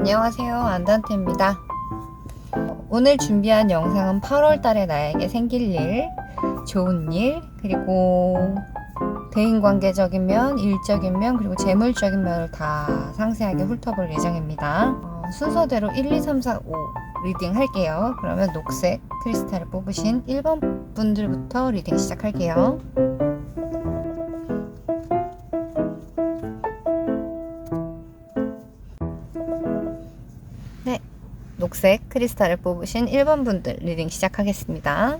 안녕하세요, 안단테입니다. 오늘 준비한 영상은 8월달에 나에게 생길 일, 좋은 일, 그리고 대인관계적인 면, 일적인 면, 그리고 재물적인 면을 다 상세하게 훑어볼 예정입니다. 순서대로 1, 2, 3, 4, 5 리딩 할게요. 그러면 녹색 크리스탈을 뽑으신 1번 분들부터 리딩 시작할게요. 네, 녹색 크리스탈을 뽑으신 1번 분들 리딩 시작하겠습니다.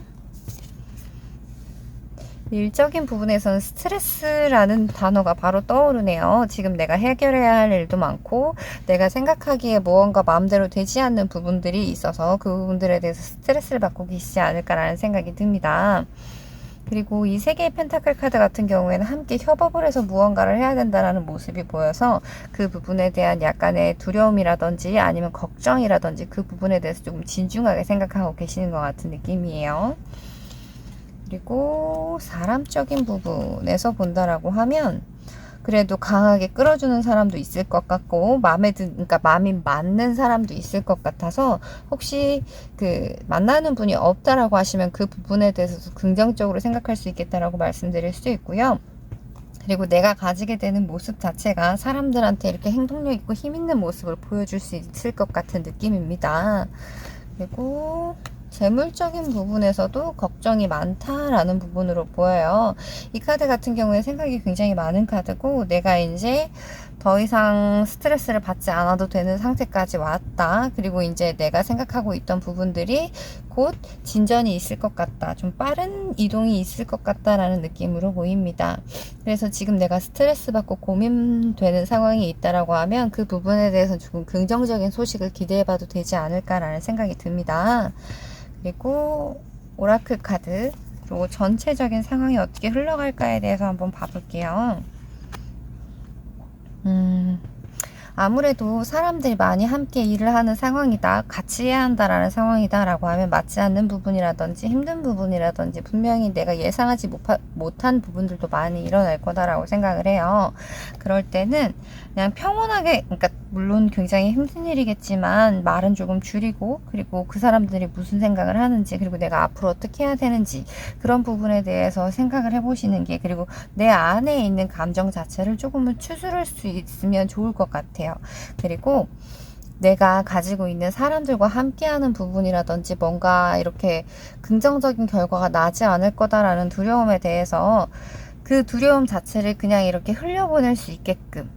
일적인 부분에서는 스트레스라는 단어가 바로 떠오르네요. 지금 내가 해결해야 할 일도 많고 내가 생각하기에 무언가 마음대로 되지 않는 부분들이 있어서 그 부분들에 대해서 스트레스를 받고 계시지 않을까라는 생각이 듭니다. 그리고 이 세 개의 펜타클 카드 같은 경우에는 함께 협업을 해서 무언가를 해야 된다는 모습이 보여서 그 부분에 대한 약간의 두려움이라든지 아니면 걱정이라든지 그 부분에 대해서 조금 진중하게 생각하고 계시는 것 같은 느낌이에요. 그리고 사람적인 부분에서 본다라고 하면 그래도 강하게 끌어주는 사람도 있을 것 같고 그러니까 마음이 맞는 사람도 있을 것 같아서 혹시 만나는 분이 없다라고 하시면 그 부분에 대해서도 긍정적으로 생각할 수 있겠다라고 말씀드릴 수 있고요. 그리고 내가 가지게 되는 모습 자체가 사람들한테 이렇게 행동력 있고 힘 있는 모습을 보여줄 수 있을 것 같은 느낌입니다. 그리고 재물적인 부분에서도 걱정이 많다라는 부분으로 보여요. 이 카드 같은 경우에 생각이 굉장히 많은 카드고 내가 이제 더 이상 스트레스를 받지 않아도 되는 상태까지 왔다. 그리고 이제 내가 생각하고 있던 부분들이 곧 진전이 있을 것 같다. 좀 빠른 이동이 있을 것 같다라는 느낌으로 보입니다. 그래서 지금 내가 스트레스 받고 고민되는 상황이 있다라고 하면 그 부분에 대해서 조금 긍정적인 소식을 기대해 봐도 되지 않을까라는 생각이 듭니다. 그리고 오라클 카드, 그리고 전체적인 상황이 어떻게 흘러갈까에 대해서 한번 봐볼게요. 아무래도 사람들이 많이 함께 일을 하는 상황이다, 같이 해야 한다라는 상황이다 라고 하면 맞지 않는 부분이라든지 힘든 부분이라든지 분명히 내가 예상하지 못한 부분들도 많이 일어날 거다라고 생각을 해요. 그럴 때는 그냥 평온하게, 그러니까 물론 굉장히 힘든 일이겠지만 말은 조금 줄이고, 그리고 그 사람들이 무슨 생각을 하는지, 그리고 내가 앞으로 어떻게 해야 되는지 그런 부분에 대해서 생각을 해보시는 게, 그리고 내 안에 있는 감정 자체를 조금은 추스를 수 있으면 좋을 것 같아요. 그리고 내가 가지고 있는 사람들과 함께하는 부분이라든지 뭔가 이렇게 긍정적인 결과가 나지 않을 거다라는 두려움에 대해서 그 두려움 자체를 그냥 이렇게 흘려보낼 수 있게끔,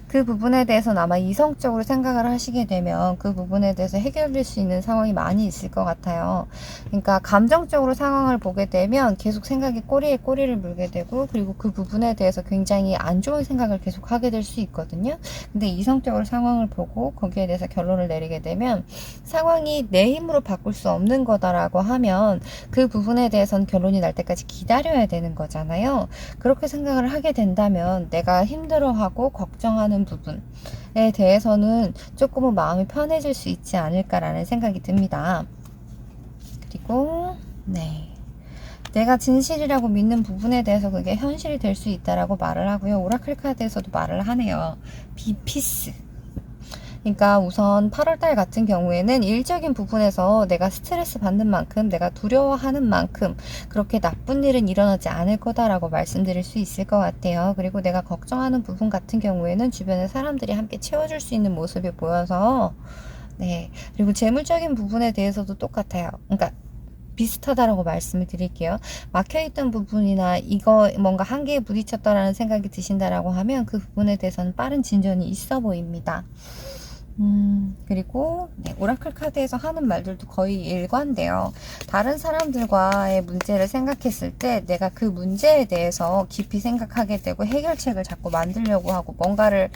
그 부분에 대해서는 아마 이성적으로 생각을 하시게 되면 그 부분에 대해서 해결될 수 있는 상황이 많이 있을 것 같아요. 그러니까 감정적으로 상황을 보게 되면 계속 생각이 꼬리에 꼬리를 물게 되고, 그리고 그 부분에 대해서 굉장히 안 좋은 생각을 계속 하게 될 수 있거든요. 근데 이성적으로 상황을 보고 거기에 대해서 결론을 내리게 되면 상황이 내 힘으로 바꿀 수 없는 거다라고 하면 그 부분에 대해서는 결론이 날 때까지 기다려야 되는 거잖아요. 그렇게 생각을 하게 된다면 내가 힘들어하고 걱정하는 부분에 대해서는 조금은 마음이 편해질 수 있지 않을까라는 생각이 듭니다. 그리고 내가 진실이라고 믿는 부분에 대해서 그게 현실이 될 수 있다라고 말을 하고요. 오라클 카드에서도 말을 하네요. 비피스. 그러니까 우선 8월달 같은 경우에는 일적인 부분에서 내가 스트레스 받는 만큼, 내가 두려워하는 만큼 그렇게 나쁜 일은 일어나지 않을 거다라고 말씀드릴 수 있을 것 같아요. 그리고 내가 걱정하는 부분 같은 경우에는 주변에 사람들이 함께 채워줄 수 있는 모습이 보여서, 그리고 재물적인 부분에 대해서도 똑같아요. 그러니까 비슷하다라고 말씀을 드릴게요. 막혀있던 부분이나 이거 뭔가 한계에 부딪혔다라는 생각이 드신다라고 하면 그 부분에 대해서는 빠른 진전이 있어 보입니다. 그리고 오라클 카드에서 하는 말들도 거의 일관돼요. 다른 사람들과의 문제를 생각했을 때 내가 그 문제에 대해서 깊이 생각하게 되고 해결책을 자꾸 만들려고 하고 뭔가를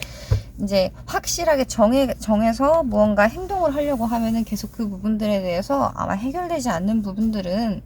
이제 확실하게 정해서 무언가 행동을 하려고 하면은 계속 그 부분들에 대해서 아마 해결되지 않는 부분들은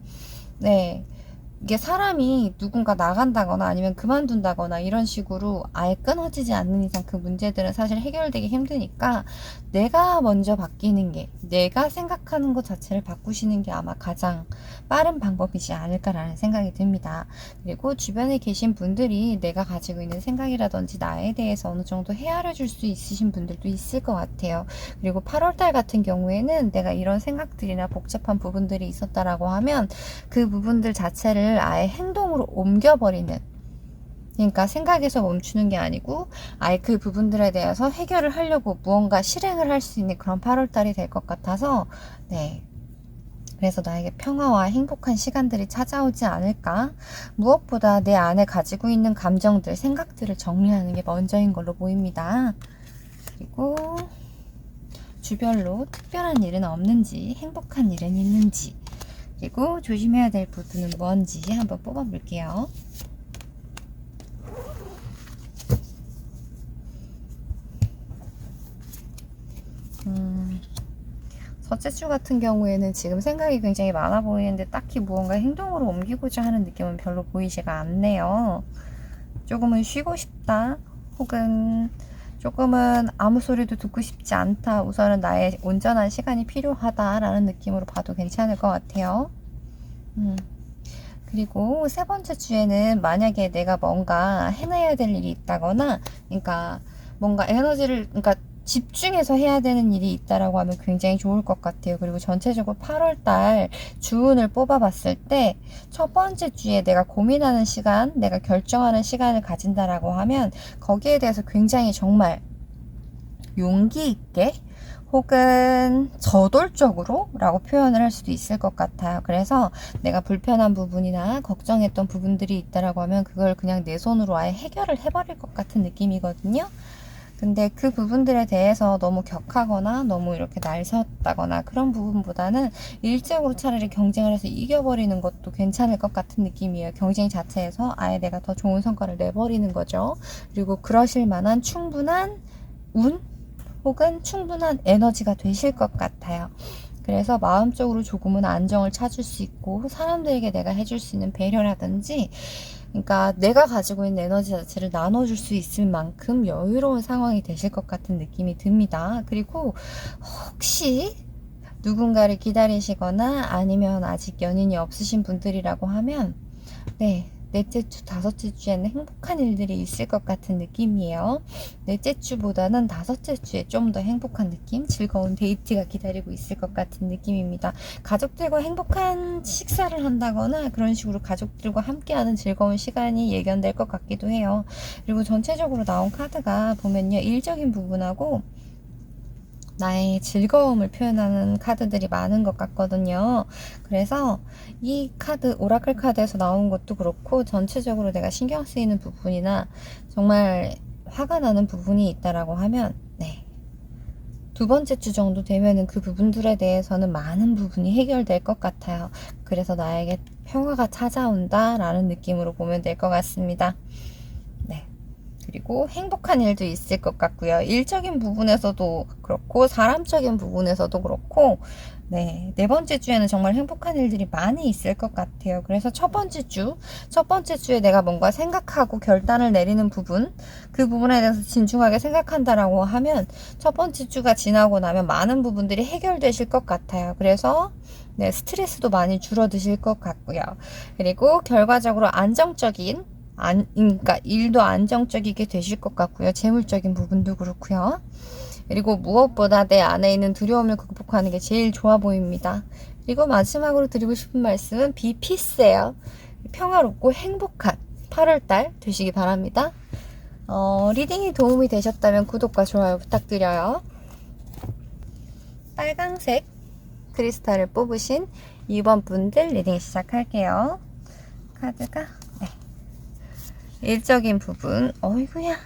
이게 사람이 누군가 나간다거나 아니면 그만둔다거나 이런 식으로 아예 끊어지지 않는 이상 그 문제들은 사실 해결되기 힘드니까 내가 먼저 바뀌는 게, 내가 생각하는 것 자체를 바꾸시는 게 아마 가장 빠른 방법이지 않을까라는 생각이 듭니다. 그리고 주변에 계신 분들이 내가 가지고 있는 생각이라든지 나에 대해서 어느 정도 헤아려 줄 수 있으신 분들도 있을 것 같아요. 그리고 8월달 같은 경우에는 내가 이런 생각들이나 복잡한 부분들이 있었다라고 하면 그 부분들 자체를 아예 행동으로 옮겨버리는, 그러니까 생각에서 멈추는 게 아니고 아예 그 부분들에 대해서 해결을 하려고 무언가 실행을 할 수 있는 그런 8월달이 될 것 같아서, 네, 그래서 나에게 평화와 행복한 시간들이 찾아오지 않을까. 무엇보다 내 안에 가지고 있는 감정들, 생각들을 정리하는 게 먼저인 걸로 보입니다. 그리고 주별로 특별한 일은 없는지, 행복한 일은 있는지, 그리고 조심해야 될 부분은 뭔지 한번 뽑아볼게요. 첫째 주 같은 경우에는 지금 생각이 굉장히 많아 보이는데 딱히 무언가 행동으로 옮기고자 하는 느낌은 별로 보이지가 않네요. 조금은 쉬고 싶다, 혹은 조금은 아무 소리도 듣고 싶지 않다, 우선은 나의 온전한 시간이 필요하다라는 느낌으로 봐도 괜찮을 것 같아요. 그리고 세 번째 주에는 만약에 내가 뭔가 해내야 될 일이 있다거나, 그러니까 뭔가 에너지를, 그러니까 집중해서 해야 되는 일이 있다라고 하면 굉장히 좋을 것 같아요. 그리고 전체적으로 8월달 주운을 뽑아봤을 때 첫 번째 주에 내가 고민하는 시간, 내가 결정하는 시간을 가진다라고 하면 거기에 대해서 굉장히 정말 용기 있게 혹은 저돌적으로 라고 표현을 할 수도 있을 것 같아요. 그래서 내가 불편한 부분이나 걱정했던 부분들이 있다라고 하면 그걸 그냥 내 손으로 아예 해결을 해버릴 것 같은 느낌이거든요. 근데 그 부분들에 대해서 너무 격하거나 너무 이렇게 날섰다거나 그런 부분보다는 일적으로 차라리 경쟁을 해서 이겨버리는 것도 괜찮을 것 같은 느낌이에요. 경쟁 자체에서 아예 내가 더 좋은 성과를 내버리는 거죠. 그리고 그러실 만한 충분한 운 혹은 충분한 에너지가 되실 것 같아요. 그래서 마음적으로 조금은 안정을 찾을 수 있고 사람들에게 내가 해줄 수 있는 배려라든지, 그러니까 내가 가지고 있는 에너지 자체를 나눠줄 수 있을 만큼 여유로운 상황이 되실 것 같은 느낌이 듭니다. 그리고 혹시 누군가를 기다리시거나 아니면 아직 연인이 없으신 분들이라고 하면, 네, 넷째 주, 다섯째 주에는 행복한 일들이 있을 것 같은 느낌이에요. 넷째 주보다는 다섯째 주에 좀 더 행복한 느낌, 즐거운 데이트가 기다리고 있을 것 같은 느낌입니다. 가족들과 행복한 식사를 한다거나 그런 식으로 가족들과 함께하는 즐거운 시간이 예견될 것 같기도 해요. 그리고 전체적으로 나온 카드가 보면요, 일적인 부분하고 나의 즐거움을 표현하는 카드들이 많은 것 같거든요. 그래서 이 카드, 오라클 카드에서 나온 것도 그렇고 전체적으로 내가 신경 쓰이는 부분이나 정말 화가 나는 부분이 있다라고 하면, 네, 두 번째 주 정도 되면은 그 부분들에 대해서는 많은 부분이 해결될 것 같아요. 그래서 나에게 평화가 찾아온다라는 느낌으로 보면 될 것 같습니다. 네. 그리고 행복한 일도 있을 것 같고요. 일적인 부분에서도 그렇고 사람적인 부분에서도 그렇고, 네, 네 번째 주에는 정말 행복한 일들이 많이 있을 것 같아요. 그래서 첫 번째 주에 내가 뭔가 생각하고 결단을 내리는 부분, 그 부분에 대해서 진중하게 생각한다라고 하면 첫 번째 주가 지나고 나면 많은 부분들이 해결되실 것 같아요. 그래서 네, 스트레스도 많이 줄어드실 것 같고요. 그리고 결과적으로 안정적인, 그러니까 일도 안정적이게 되실 것 같고요. 재물적인 부분도 그렇고요. 그리고 무엇보다 내 안에 있는 두려움을 극복하는 게 제일 좋아 보입니다. 그리고 마지막으로 드리고 싶은 말씀은 Be Peace예요. 평화롭고 행복한 8월달 되시기 바랍니다. 리딩이 도움이 되셨다면 구독과 좋아요 부탁드려요. 빨강색 크리스탈을 뽑으신 2번 분들 리딩 시작할게요. 카드가, 네, 일적인 부분, 어이구야,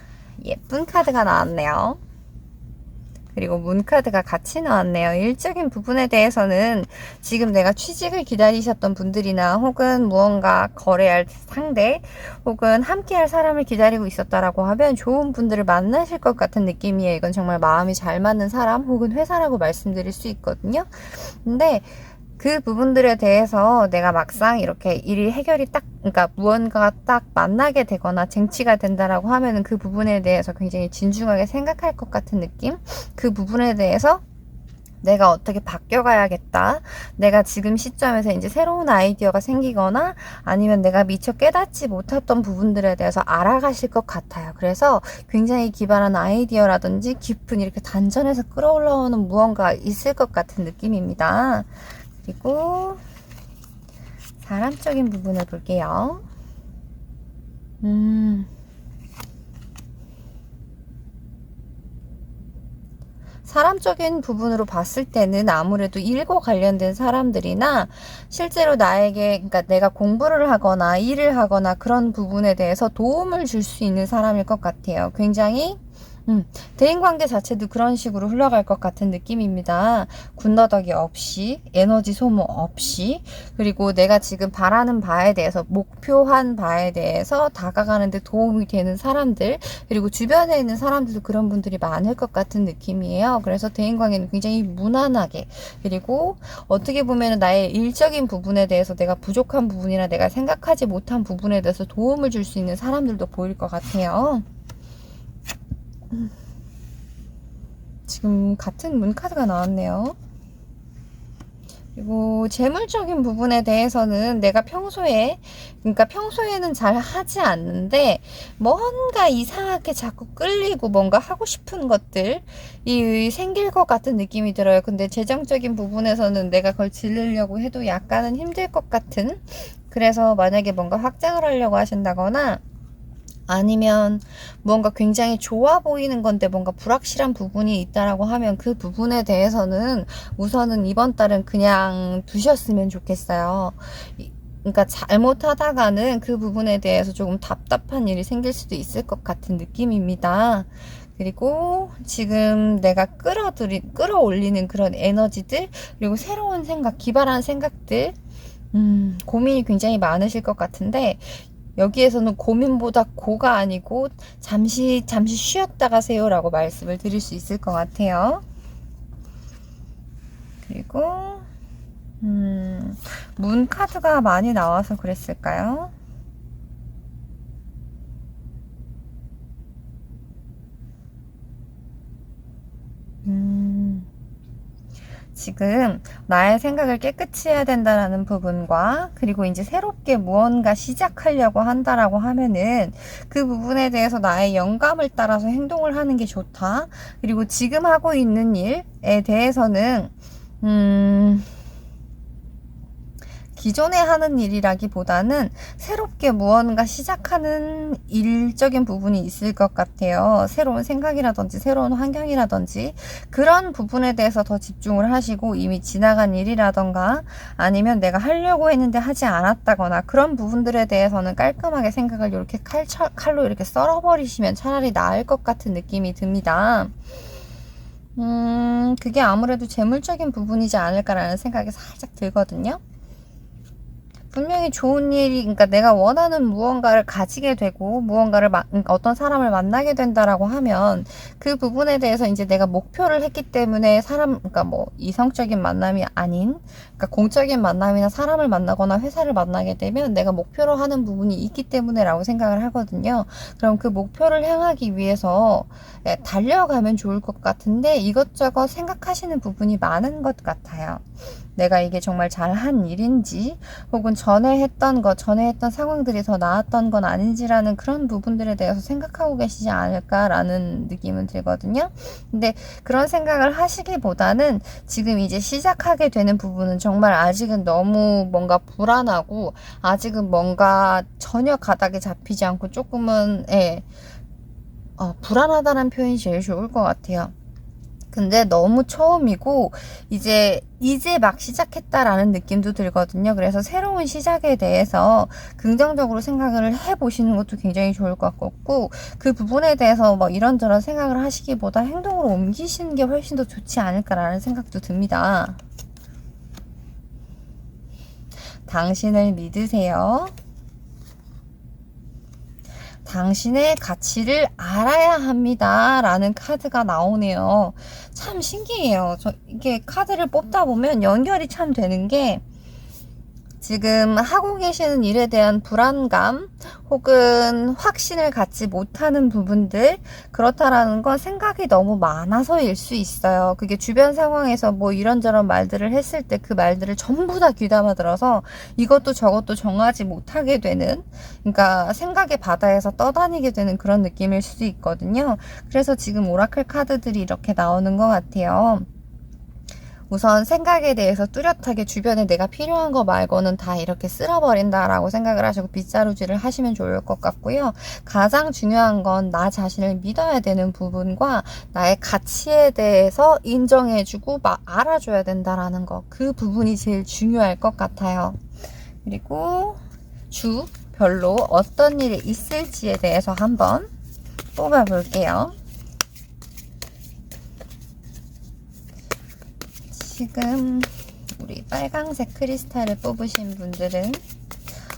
예쁜 카드가 나왔네요. 그리고 문카드가 같이 나왔네요. 일적인 부분에 대해서는 지금 내가 취직을 기다리셨던 분들이나 혹은 무언가 거래할 상대 혹은 함께할 사람을 기다리고 있었다라고 하면 좋은 분들을 만나실 것 같은 느낌이에요. 이건 정말 마음이 잘 맞는 사람 혹은 회사라고 말씀드릴 수 있거든요. 근데 그 부분들에 대해서 내가 막상 이렇게 일이 해결이 딱, 그러니까 무언가가 딱 만나게 되거나 쟁취가 된다라고 하면은 그 부분에 대해서 굉장히 진중하게 생각할 것 같은 느낌? 그 부분에 대해서 내가 어떻게 바뀌어가야겠다. 내가 지금 시점에서 이제 새로운 아이디어가 생기거나 아니면 내가 미처 깨닫지 못했던 부분들에 대해서 알아가실 것 같아요. 그래서 굉장히 기발한 아이디어라든지 깊은 이렇게 단전에서 끌어올라오는 무언가 있을 것 같은 느낌입니다. 그리고 사람적인 부분을 볼게요. 사람적인 부분으로 봤을 때는 아무래도 일과 관련된 사람들이나 실제로 나에게, 그러니까 내가 공부를 하거나 일을 하거나 그런 부분에 대해서 도움을 줄 수 있는 사람일 것 같아요. 굉장히 대인관계 자체도 그런 식으로 흘러갈 것 같은 느낌입니다. 군더더기 없이, 에너지 소모 없이, 그리고 내가 지금 바라는 바에 대해서, 목표한 바에 대해서 다가가는데 도움이 되는 사람들, 그리고 주변에 있는 사람들도 그런 분들이 많을 것 같은 느낌이에요. 그래서 대인관계는 굉장히 무난하게, 그리고 어떻게 보면 나의 일적인 부분에 대해서 내가 부족한 부분이나 내가 생각하지 못한 부분에 대해서 도움을 줄 수 있는 사람들도 보일 것 같아요. 지금 같은 문카드가 나왔네요. 그리고 재물적인 부분에 대해서는 내가 그러니까 평소에는 잘 하지 않는데 뭔가 이상하게 자꾸 끌리고 뭔가 하고 싶은 것들이 생길 것 같은 느낌이 들어요. 근데 재정적인 부분에서는 내가 그걸 지르려고 해도 약간은 힘들 것 같은, 그래서 만약에 뭔가 확장을 하려고 하신다거나 아니면 무언가 굉장히 좋아 보이는 건데 뭔가 불확실한 부분이 있다라고 하면 그 부분에 대해서는 우선은 이번 달은 그냥 두셨으면 좋겠어요. 그러니까 잘못하다가는 그 부분에 대해서 조금 답답한 일이 생길 수도 있을 것 같은 느낌입니다. 그리고 지금 내가 끌어올리는 그런 에너지들, 그리고 새로운 생각, 기발한 생각들, 고민이 굉장히 많으실 것 같은데, 여기에서는 고민보다 고가 아니고 잠시 쉬었다 가세요 라고 말씀을 드릴 수 있을 것 같아요. 그리고 문 카드가 많이 나와서 그랬을까요? 지금 나의 생각을 깨끗이 해야 된다라는 부분과, 그리고 이제 새롭게 무언가 시작하려고 한다라고 하면은 그 부분에 대해서 나의 영감을 따라서 행동을 하는 게 좋다. 그리고 지금 하고 있는 일에 대해서는 기존에 하는 일이라기보다는 새롭게 무언가 시작하는 일적인 부분이 있을 것 같아요. 새로운 생각이라든지 새로운 환경이라든지 그런 부분에 대해서 더 집중을 하시고, 이미 지나간 일이라던가 아니면 내가 하려고 했는데 하지 않았다거나 그런 부분들에 대해서는 깔끔하게 생각을 이렇게 칼로 이렇게 썰어버리시면 차라리 나을 것 같은 느낌이 듭니다. 그게 아무래도 재물적인 부분이지 않을까라는 생각이 살짝 들거든요. 분명히 좋은 일이, 그러니까 내가 원하는 무언가를 가지게 되고 그러니까 어떤 사람을 만나게 된다라고 하면 그 부분에 대해서 이제 내가 목표를 했기 때문에 그러니까 뭐 이성적인 만남이 아닌, 그러니까 공적인 만남이나 사람을 만나거나 회사를 만나게 되면 내가 목표로 하는 부분이 있기 때문에라고 생각을 하거든요. 그럼 그 목표를 향하기 위해서 달려가면 좋을 것 같은데 이것저것 생각하시는 부분이 많은 것 같아요. 내가 이게 정말 잘한 일인지, 혹은 전에 했던 상황들이 더 나았던 건 아닌지라는 그런 부분들에 대해서 생각하고 계시지 않을까라는 느낌은 들거든요. 근데 그런 생각을 하시기보다는 지금 이제 시작하게 되는 부분은 정말 아직은 너무 뭔가 불안하고, 아직은 뭔가 전혀 가닥이 잡히지 않고 조금은 불안하다는 표현이 제일 좋을 것 같아요. 근데 너무 처음이고 이제 막 시작했다라는 느낌도 들거든요. 그래서 새로운 시작에 대해서 긍정적으로 생각을 해보시는 것도 굉장히 좋을 것 같고, 그 부분에 대해서 뭐 이런저런 생각을 하시기보다 행동으로 옮기시는 게 훨씬 더 좋지 않을까라는 생각도 듭니다. 당신을 믿으세요. 당신의 가치를 알아야 합니다. 라는 카드가 나오네요. 참 신기해요. 이게 카드를 뽑다 보면 연결이 참 되는 게 지금 하고 계시는 일에 대한 불안감 혹은 확신을 갖지 못하는 부분들, 그렇다라는 건 생각이 너무 많아서일 수 있어요. 그게 주변 상황에서 뭐 이런저런 말들을 했을 때 그 말들을 전부 다 귀담아 들어서 이것도 저것도 정하지 못하게 되는, 그러니까 생각의 바다에서 떠다니게 되는 그런 느낌일 수도 있거든요. 그래서 지금 오라클 카드들이 이렇게 나오는 것 같아요. 우선 생각에 대해서 뚜렷하게 주변에 내가 필요한 거 말고는 다 이렇게 쓸어버린다라고 생각을 하시고 빗자루질을 하시면 좋을 것 같고요. 가장 중요한 건 나 자신을 믿어야 되는 부분과 나의 가치에 대해서 인정해주고 알아줘야 된다라는 거, 그 부분이 제일 중요할 것 같아요. 그리고 주별로 어떤 일이 있을지에 대해서 한번 뽑아볼게요. 지금 우리 빨강색 크리스탈을 뽑으신 분들은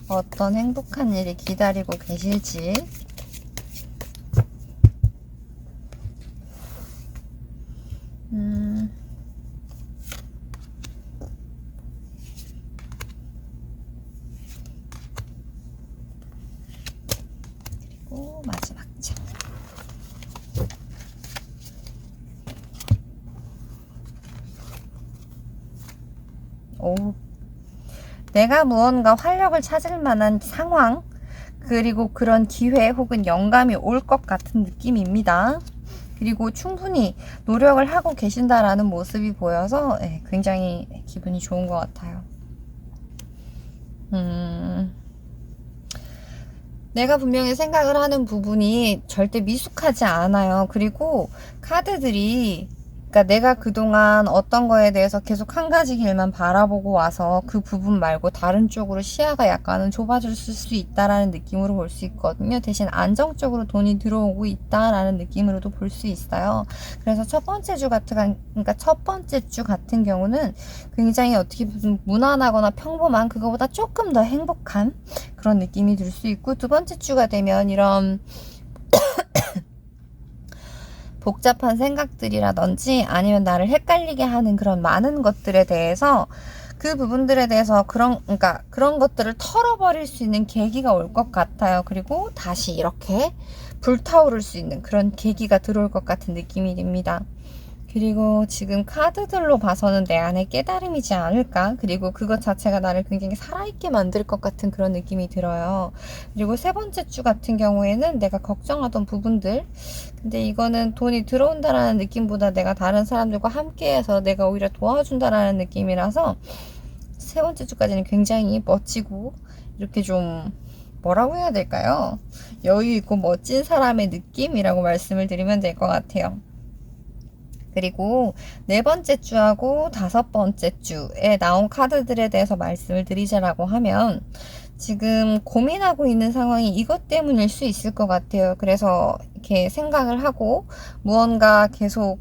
어떤 행복한 일이 기다리고 계실지, 그리고 마지막 장. 오, 내가 무언가 활력을 찾을 만한 상황, 그리고 그런 기회 혹은 영감이 올 것 같은 느낌입니다. 그리고 충분히 노력을 하고 계신다라는 모습이 보여서 굉장히 기분이 좋은 것 같아요. 내가 분명히 생각을 하는 부분이 절대 미숙하지 않아요. 그리고 카드들이, 그러니까 내가 그동안 어떤 거에 대해서 계속 한 가지 길만 바라보고 와서 그 부분 말고 다른 쪽으로 시야가 약간은 좁아질 수 있다라는 느낌으로 볼 수 있거든요. 대신 안정적으로 돈이 들어오고 있다라는 느낌으로도 볼 수 있어요. 그래서 첫 번째 주 같은 경우는 굉장히 어떻게 보면 무난하거나 평범한, 그거보다 조금 더 행복한 그런 느낌이 들 수 있고, 두 번째 주가 되면 이런 복잡한 생각들이라든지 아니면 나를 헷갈리게 하는 그런 많은 것들에 대해서, 그 부분들에 대해서 그러니까 그런 것들을 털어버릴 수 있는 계기가 올 것 같아요. 그리고 다시 이렇게 불타오를 수 있는 그런 계기가 들어올 것 같은 느낌이 듭니다. 그리고 지금 카드들로 봐서는 내 안에 깨달음이지 않을까? 그리고 그것 자체가 나를 굉장히 살아있게 만들 것 같은 그런 느낌이 들어요. 그리고 세 번째 주 같은 경우에는 내가 걱정하던 부분들, 근데 이거는 돈이 들어온다라는 느낌보다 내가 다른 사람들과 함께해서 내가 오히려 도와준다라는 느낌이라서 세 번째 주까지는 굉장히 멋지고, 이렇게 좀 뭐라고 해야 될까요? 여유 있고 멋진 사람의 느낌이라고 말씀을 드리면 될 것 같아요. 그리고 네 번째 주하고 다섯 번째 주에 나온 카드들에 대해서 말씀을 드리자라고 하면, 지금 고민하고 있는 상황이 이것 때문일 수 있을 것 같아요. 그래서 이렇게 생각을 하고 무언가 계속,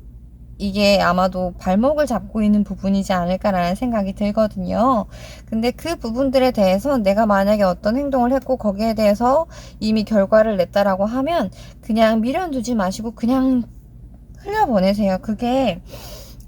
이게 아마도 발목을 잡고 있는 부분이지 않을까라는 생각이 들거든요. 근데 그 부분들에 대해서 내가 만약에 어떤 행동을 했고 거기에 대해서 이미 결과를 냈다라고 하면 그냥 미련두지 마시고 그냥 흘려보내세요. 그게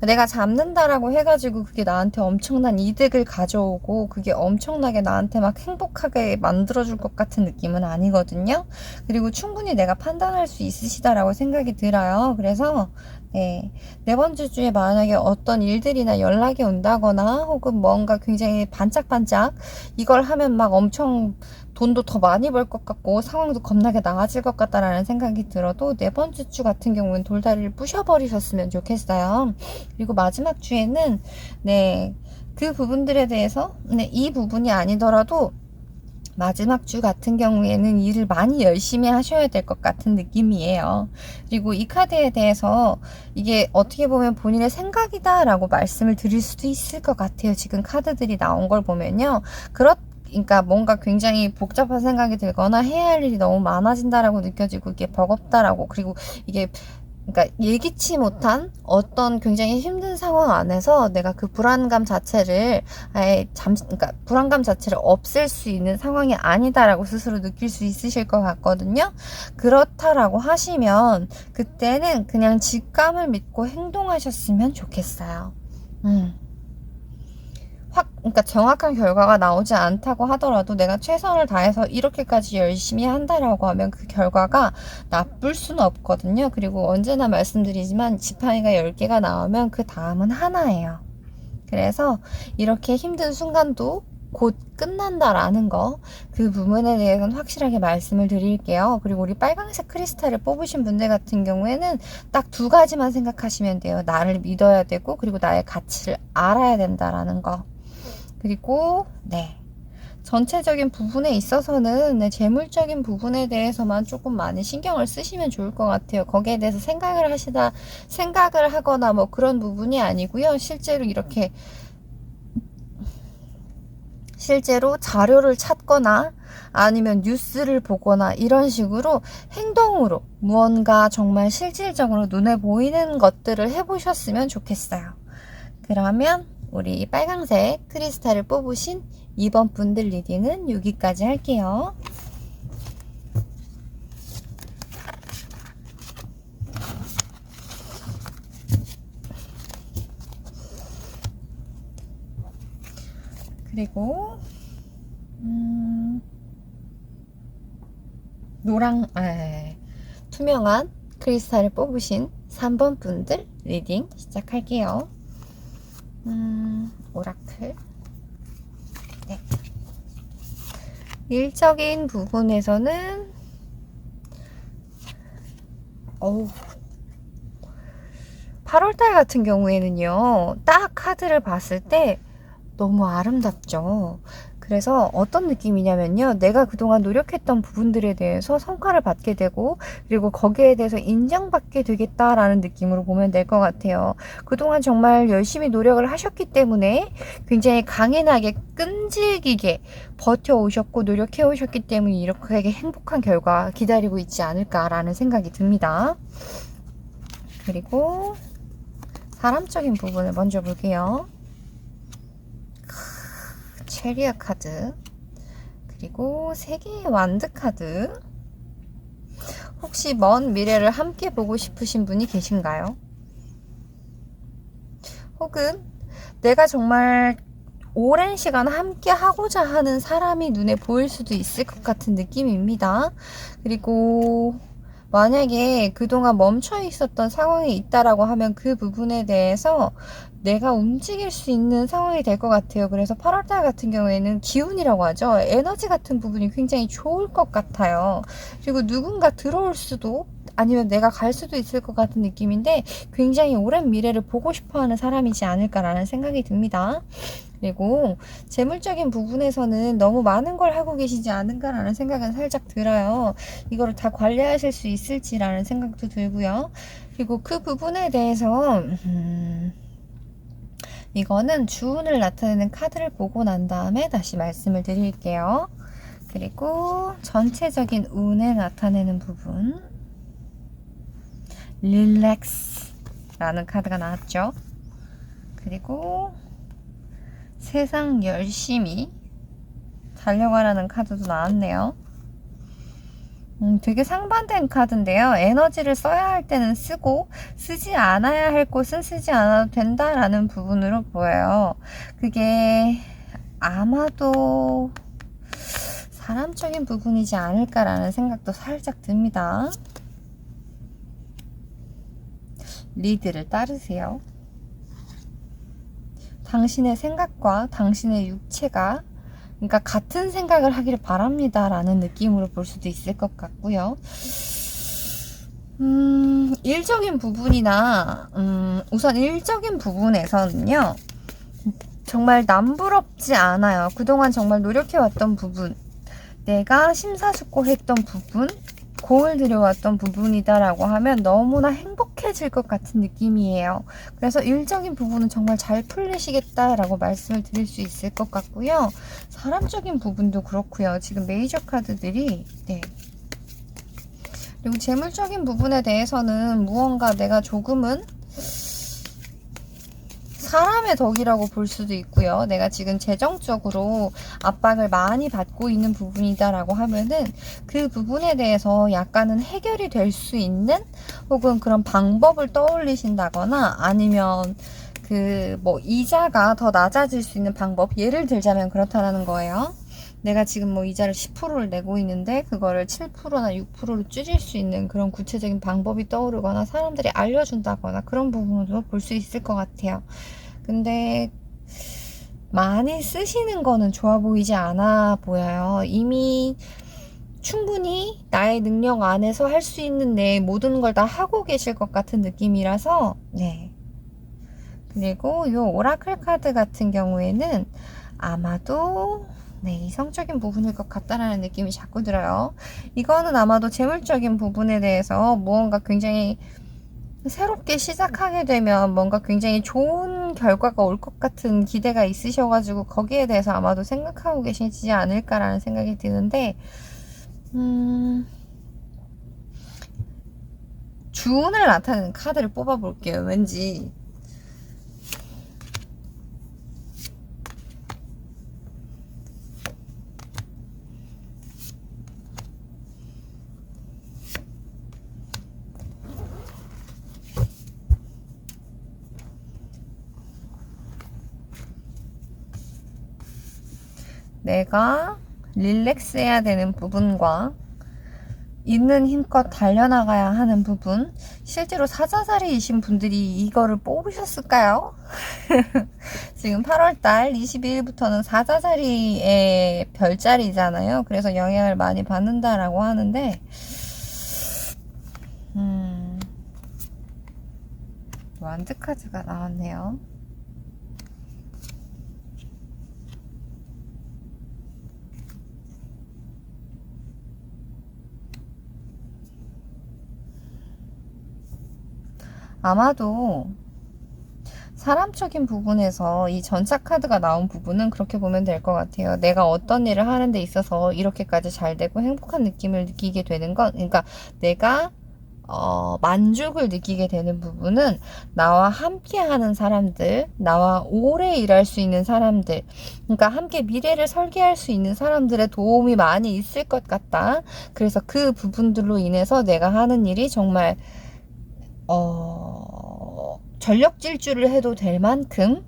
내가 잡는다라고 해가지고 그게 나한테 엄청난 이득을 가져오고 그게 엄청나게 나한테 막 행복하게 만들어줄 것 같은 느낌은 아니거든요. 그리고 충분히 내가 판단할 수 있으시다라고 생각이 들어요. 그래서 네 번째 주에 만약에 어떤 일들이나 연락이 온다거나 혹은 뭔가 굉장히 반짝반짝 이걸 하면 막 엄청 돈도 더 많이 벌 것 같고 상황도 겁나게 나아질 것 같다라는 생각이 들어도 네 번째 주 같은 경우는 돌다리를 부셔버리셨으면 좋겠어요. 그리고 마지막 주에는 그 부분들에 대해서 이 부분이 아니더라도 마지막 주 같은 경우에는 일을 많이 열심히 하셔야 될 것 같은 느낌이에요. 그리고 이 카드에 대해서 이게 어떻게 보면 본인의 생각이다 라고 말씀을 드릴 수도 있을 것 같아요. 지금 카드들이 나온 걸 보면요. 그러니까 뭔가 굉장히 복잡한 생각이 들거나 해야 할 일이 너무 많아진다라고 느껴지고 이게 버겁다라고, 그리고 이게 그러니까 예기치 못한 어떤 굉장히 힘든 상황 안에서 내가 그 불안감 자체를 아예 그러니까 불안감 자체를 없앨 수 있는 상황이 아니다라고 스스로 느낄 수 있으실 것 같거든요. 그렇다라고 하시면 그때는 그냥 직감을 믿고 행동하셨으면 좋겠어요. 그러니까 정확한 결과가 나오지 않다고 하더라도 내가 최선을 다해서 이렇게까지 열심히 한다라고 하면 그 결과가 나쁠 수는 없거든요. 그리고 언제나 말씀드리지만 지팡이가 10개가 나오면 그 다음은 하나예요. 그래서 이렇게 힘든 순간도 곧 끝난다라는 거, 그 부분에 대해서는 확실하게 말씀을 드릴게요. 그리고 우리 빨강색 크리스탈을 뽑으신 분들 같은 경우에는 딱 2가지만 생각하시면 돼요. 나를 믿어야 되고, 그리고 나의 가치를 알아야 된다라는 거. 그리고 전체적인 부분에 있어서는 재물적인 부분에 대해서만 조금 많이 신경을 쓰시면 좋을 것 같아요. 거기에 대해서 생각을 하거나 뭐 그런 부분이 아니고요. 실제로 자료를 찾거나 아니면 뉴스를 보거나 이런 식으로 행동으로 무언가 정말 실질적으로 눈에 보이는 것들을 해보셨으면 좋겠어요. 그러면 우리 빨강색 크리스탈을 뽑으신 2번 분들 리딩은 여기까지 할게요. 그리고 투명한 크리스탈을 뽑으신 3번 분들 리딩 시작할게요. 오라클. 일적인 부분에서는 8월달 같은 경우에는요, 딱 카드를 봤을 때 너무 아름답죠. 그래서 어떤 느낌이냐면요, 내가 그동안 노력했던 부분들에 대해서 성과를 받게 되고, 그리고 거기에 대해서 인정받게 되겠다라는 느낌으로 보면 될 것 같아요. 그동안 정말 열심히 노력을 하셨기 때문에 굉장히 강인하게 끈질기게 버텨오셨고 노력해오셨기 때문에 이렇게 행복한 결과 기다리고 있지 않을까라는 생각이 듭니다. 그리고 사람적인 부분을 먼저 볼게요. 체리아 카드, 그리고 3개의 완드 카드. 혹시 먼 미래를 함께 보고 싶으신 분이 계신가요? 혹은 내가 정말 오랜 시간 함께 하고자 하는 사람이 눈에 보일 수도 있을 것 같은 느낌입니다. 그리고 만약에 그동안 멈춰 있었던 상황이 있다라고 하면 그 부분에 대해서 내가 움직일 수 있는 상황이 될 것 같아요. 그래서 8월달 같은 경우에는 기운이라고 하죠. 에너지 같은 부분이 굉장히 좋을 것 같아요. 그리고 누군가 들어올 수도 아니면 내가 갈 수도 있을 것 같은 느낌인데 굉장히 오랜 미래를 보고 싶어하는 사람이지 않을까라는 생각이 듭니다. 그리고 재물적인 부분에서는 너무 많은 걸 하고 계시지 않은가라는 생각은 살짝 들어요. 이거를 다 관리하실 수 있을지라는 생각도 들고요. 그리고 그 부분에 대해서 이거는 주운을 나타내는 카드를 보고 난 다음에 다시 말씀을 드릴게요. 그리고 전체적인 운에 나타내는 부분, 릴렉스라는 카드가 나왔죠. 그리고 세상 열심히 달려가라는 카드도 나왔네요. 되게 상반된 카드인데요. 에너지를 써야 할 때는 쓰고 쓰지 않아야 할 곳은 쓰지 않아도 된다라는 부분으로 보여요. 그게 아마도 사람적인 부분이지 않을까라는 생각도 살짝 듭니다. 리드를 따르세요. 당신의 생각과 당신의 육체가 그러니까 같은 생각을 하기를 바랍니다 라는 느낌으로 볼 수도 있을 것 같고요. 일적인 부분이나 우선 일적인 부분에서는요, 정말 남부럽지 않아요. 그동안 정말 노력해왔던 부분, 내가 심사숙고했던 부분, 공을 들여왔던 부분이다라고 하면 너무나 행복해질 것 같은 느낌이에요. 그래서 일적인 부분은 정말 잘 풀리시겠다라고 말씀을 드릴 수 있을 것 같고요. 사람적인 부분도 그렇고요. 지금 메이저 카드들이 그리고 재물적인 부분에 대해서는 무언가 내가 조금은 사람의 덕이라고 볼 수도 있고요. 내가 지금 재정적으로 압박을 많이 받고 있는 부분이다라고 하면은 그 부분에 대해서 약간은 해결이 될 수 있는 혹은 그런 방법을 떠올리신다거나 아니면 그 뭐 이자가 더 낮아질 수 있는 방법, 예를 들자면 그렇다라는 거예요. 내가 지금 뭐 이자를 10%를 내고 있는데 그거를 7%나 6%로 줄일 수 있는 그런 구체적인 방법이 떠오르거나 사람들이 알려준다거나 그런 부분도 볼 수 있을 것 같아요. 근데 많이 쓰시는 거는 좋아 보이지 않아 보여요. 이미 충분히 나의 능력 안에서 할 수 있는 내 모든 걸 다 하고 계실 것 같은 느낌이라서 네. 그리고 요 오라클 카드 같은 경우에는 아마도 네, 이성적인 부분일 것 같다라는 느낌이 자꾸 들어요. 이거는 아마도 재물적인 부분에 대해서 무언가 굉장히 새롭게 시작하게 되면 뭔가 굉장히 좋은 결과가 올 것 같은 기대가 있으셔가지고 거기에 대해서 아마도 생각하고 계시지 않을까라는 생각이 드는데 주운을 나타내는 카드를 뽑아볼게요. 왠지 내가 릴렉스 해야 되는 부분과 있는 힘껏 달려나가야 하는 부분, 실제로 사자자리이신 분들이 이거를 뽑으셨을까요? 지금 8월달 22일부터는 사자자리의 별자리잖아요. 그래서 영향을 많이 받는다라고 하는데 완드 카드가 나왔네요. 아마도 사람적인 부분에서 이 전차 카드가 나온 부분은 그렇게 보면 될 것 같아요. 내가 어떤 일을 하는 데 있어서 이렇게까지 잘 되고 행복한 느낌을 느끼게 되는 건, 그러니까 내가 만족을 느끼게 되는 부분은 나와 함께 하는 사람들, 나와 오래 일할 수 있는 사람들, 그러니까 함께 미래를 설계할 수 있는 사람들의 도움이 많이 있을 것 같다. 그래서 그 부분들로 인해서 내가 하는 일이 정말 전력 질주를 해도 될 만큼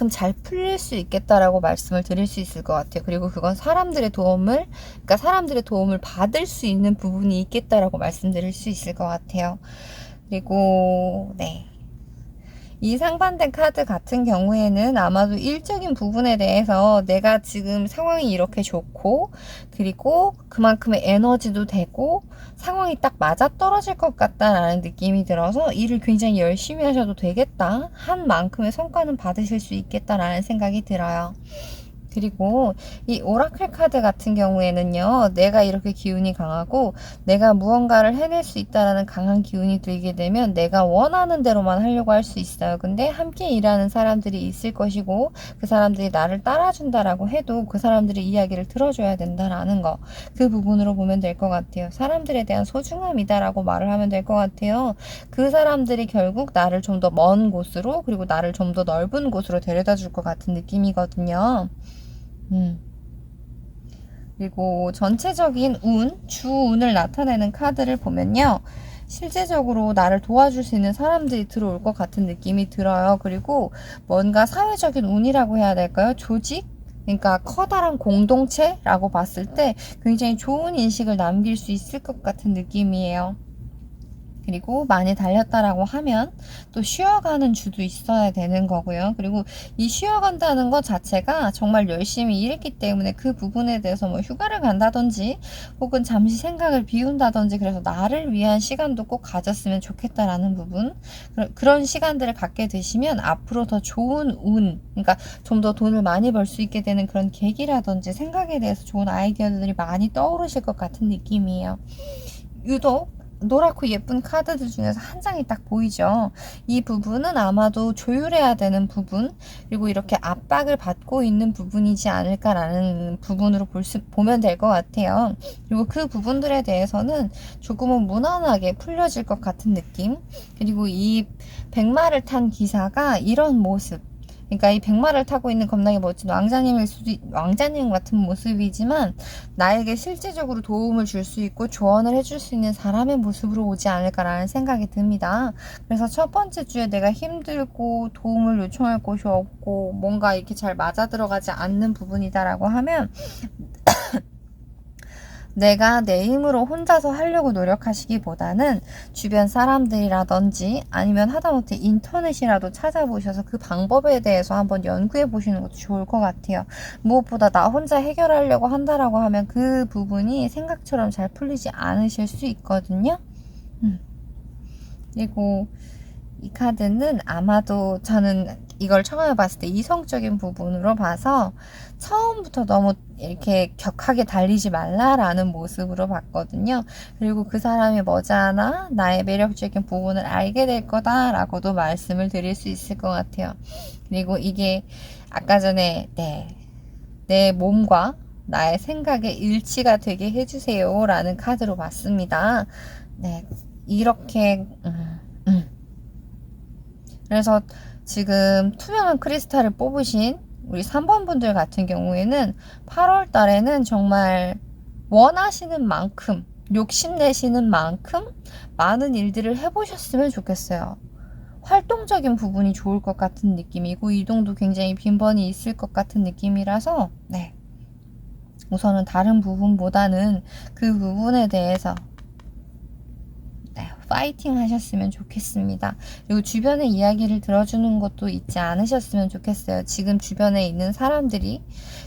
잘 풀릴 수 있겠다라고 말씀을 드릴 수 있을 것 같아요. 그리고 그건 그러니까 사람들의 도움을 받을 수 있는 부분이 있겠다라고 말씀드릴 수 있을 것 같아요. 그리고, 네. 이 상반된 카드 같은 경우에는 아마도 일적인 부분에 대해서 내가 지금 상황이 이렇게 좋고 그리고 그만큼의 에너지도 되고 상황이 딱 맞아떨어질 것 같다라는 느낌이 들어서 일을 굉장히 열심히 하셔도 되겠다 한 만큼의 성과는 받으실 수 있겠다라는 생각이 들어요. 그리고 이 오라클 카드 같은 경우에는요, 내가 이렇게 기운이 강하고 내가 무언가를 해낼 수 있다라는 강한 기운이 들게 되면 내가 원하는 대로만 하려고 할 수 있어요. 근데 함께 일하는 사람들이 있을 것이고 그 사람들이 나를 따라준다라고 해도 그 사람들의 이야기를 들어줘야 된다라는 거, 그 부분으로 보면 될 것 같아요. 사람들에 대한 소중함이다라고 말을 하면 될 것 같아요. 그 사람들이 결국 나를 좀 더 먼 곳으로 그리고 나를 좀 더 넓은 곳으로 데려다 줄 것 같은 느낌이거든요. 그리고 전체적인 주운을 나타내는 카드를 보면요. 실제적으로 나를 도와줄 수 있는 사람들이 들어올 것 같은 느낌이 들어요. 그리고 뭔가 사회적인 운이라고 해야 될까요? 조직? 그러니까 커다란 공동체라고 봤을 때 굉장히 좋은 인식을 남길 수 있을 것 같은 느낌이에요. 그리고 많이 달렸다라고 하면 또 쉬어가는 주도 있어야 되는 거고요. 그리고 이 쉬어간다는 것 자체가 정말 열심히 일했기 때문에 그 부분에 대해서 뭐 휴가를 간다든지 혹은 잠시 생각을 비운다든지 그래서 나를 위한 시간도 꼭 가졌으면 좋겠다라는 부분, 그런 시간들을 갖게 되시면 앞으로 더 좋은 운, 그러니까 좀 더 돈을 많이 벌 수 있게 되는 그런 계기라든지 생각에 대해서 좋은 아이디어들이 많이 떠오르실 것 같은 느낌이에요. 유독 노랗고 예쁜 카드들 중에서 한 장이 딱 보이죠. 이 부분은 아마도 조율해야 되는 부분, 그리고 이렇게 압박을 받고 있는 부분이지 않을까라는 부분으로 보면 될 것 같아요. 그리고 그 부분들에 대해서는 조금은 무난하게 풀려질 것 같은 느낌. 그리고 이 백마를 탄 기사가 이런 모습, 그러니까 이 백마를 타고 있는 겁나게 멋진 왕자님 같은 모습이지만 나에게 실제적으로 도움을 줄 수 있고 조언을 해줄 수 있는 사람의 모습으로 오지 않을까라는 생각이 듭니다. 그래서 첫 번째 주에 내가 힘들고 도움을 요청할 곳이 없고 뭔가 이렇게 잘 맞아 들어가지 않는 부분이다라고 하면 내가 내 힘으로 혼자서 하려고 노력하시기보다는 주변 사람들이라든지 아니면 하다못해 인터넷이라도 찾아보셔서 그 방법에 대해서 한번 연구해 보시는 것도 좋을 것 같아요. 무엇보다 나 혼자 해결하려고 한다라고 하면 그 부분이 생각처럼 잘 풀리지 않으실 수 있거든요. 그리고 이 카드는 아마도 저는 이걸 처음에 봤을 때 이성적인 부분으로 봐서 처음부터 너무 이렇게 격하게 달리지 말라라는 모습으로 봤거든요. 그리고 그 사람이 머지않아 나의 매력적인 부분을 알게 될 거다라고도 말씀을 드릴 수 있을 것 같아요. 그리고 이게 아까 전에 내 몸과 나의 생각의 일치가 되게 해주세요 라는 카드로 봤습니다. 네, 이렇게 그래서 지금 투명한 크리스탈을 뽑으신 우리 3번 분들 같은 경우에는 8월 달에는 정말 원하시는 만큼, 욕심내시는 만큼 많은 일들을 해보셨으면 좋겠어요. 활동적인 부분이 좋을 것 같은 느낌이고 이동도 굉장히 빈번히 있을 것 같은 느낌이라서 네, 우선은 다른 부분보다는 그 부분에 대해서 파이팅 하셨으면 좋겠습니다. 그리고 주변의 이야기를 들어주는 것도 잊지 않으셨으면 좋겠어요. 지금 주변에 있는 사람들이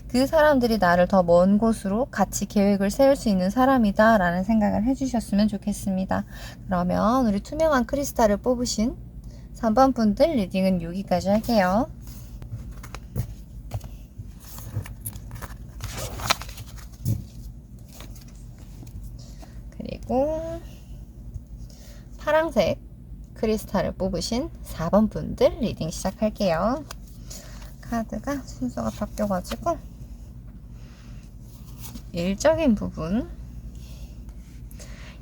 그 사람들이 나를 더 먼 곳으로 같이 계획을 세울 수 있는 사람이다 라는 생각을 해주셨으면 좋겠습니다. 그러면 우리 투명한 크리스탈을 뽑으신 3번 분들 리딩은 여기까지 할게요. 그리고 파랑색 크리스탈을 뽑으신 4번 분들 리딩 시작할게요. 카드가 순서가 바뀌어가지고 일적인 부분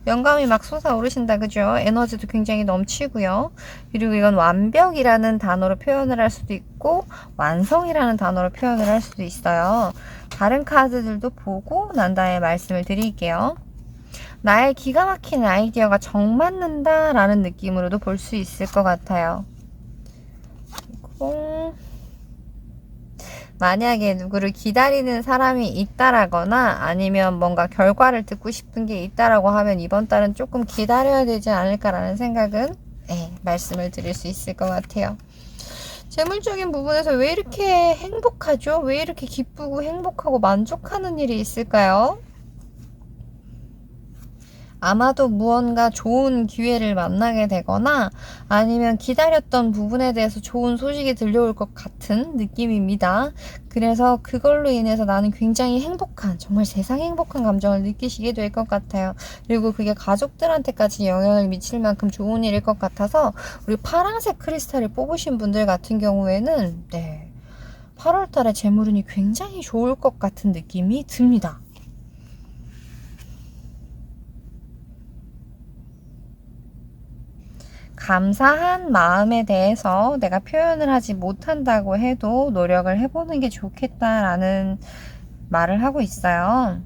영감이 막 솟아오르신다 그죠? 에너지도 굉장히 넘치고요. 그리고 이건 완벽이라는 단어로 표현을 할 수도 있고 완성이라는 단어로 표현을 할 수도 있어요. 다른 카드들도 보고 난 다음에 말씀을 드릴게요. 나의 기가 막힌 아이디어가 정맞는다 라는 느낌으로도 볼 수 있을 것 같아요. 그리고 만약에 누구를 기다리는 사람이 있다라거나 아니면 뭔가 결과를 듣고 싶은 게 있다라고 하면 이번 달은 조금 기다려야 되지 않을까라는 생각은 말씀을 드릴 수 있을 것 같아요. 재물적인 부분에서 왜 이렇게 행복하죠? 왜 이렇게 기쁘고 행복하고 만족하는 일이 있을까요? 아마도 무언가 좋은 기회를 만나게 되거나 아니면 기다렸던 부분에 대해서 좋은 소식이 들려올 것 같은 느낌입니다. 그래서 그걸로 인해서 나는 굉장히 행복한, 정말 세상 행복한 감정을 느끼시게 될 것 같아요. 그리고 그게 가족들한테까지 영향을 미칠 만큼 좋은 일일 것 같아서 우리 파란색 크리스탈을 뽑으신 분들 같은 경우에는 8월 달에 재물운이 굉장히 좋을 것 같은 느낌이 듭니다. 감사한 마음에 대해서 내가 표현을 하지 못한다고 해도 노력을 해보는 게 좋겠다라는 말을 하고 있어요.